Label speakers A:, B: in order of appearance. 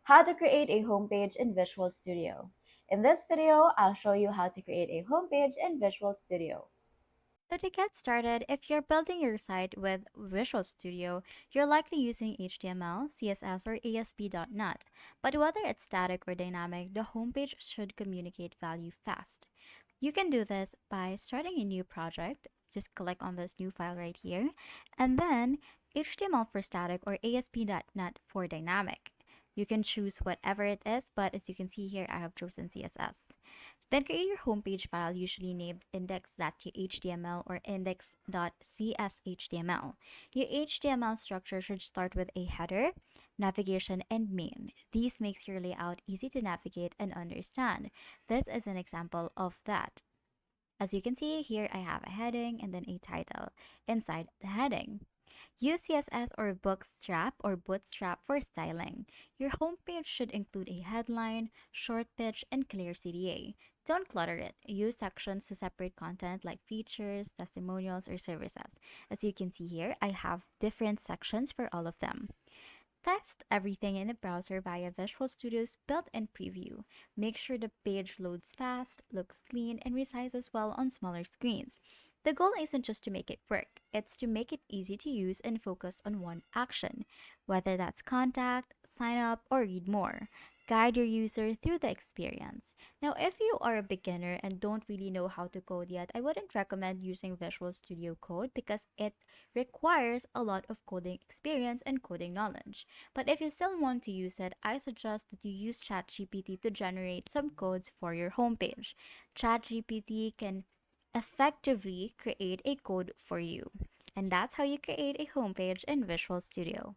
A: How to create a homepage in Visual Studio. In this video, I'll show you how to create a homepage in Visual Studio.
B: So to get started, if you're building your site with Visual Studio, you're likely using HTML, CSS, or ASP.NET. But whether it's static or dynamic, the homepage should communicate value fast. You can do this by starting a new project. Just click on this new file right here, and then HTML for static or ASP.NET for dynamic. You can choose whatever it is, but as you can see here, I have chosen CSS. Then create your homepage file, usually named index.html or index.cshtml. Your HTML structure should start with a header, navigation, and main. These makes your layout easy to navigate and understand. This is an example of that. As you can see here, I have a heading and then a title inside the heading. Use CSS or Bootstrap for styling. Your homepage should include a headline, short pitch, and clear CTA. Don't clutter it. Use sections to separate content like features, testimonials, or services. As you can see here, I have different sections for all of them. Test everything in the browser via Visual Studio's built-in preview. Make sure the page loads fast, looks clean, and resizes well on smaller screens. The goal isn't just to make it work, it's to make it easy to use and focus on one action, whether that's contact, sign up, or read more. Guide your user through the experience. Now, if you are a beginner and don't really know how to code yet, I wouldn't recommend using Visual Studio Code because it requires a lot of coding experience and coding knowledge. But if you still want to use it, I suggest that you use ChatGPT to generate some codes for your homepage. ChatGPT can effectively create a code for you. And that's how you create a homepage in Visual Studio.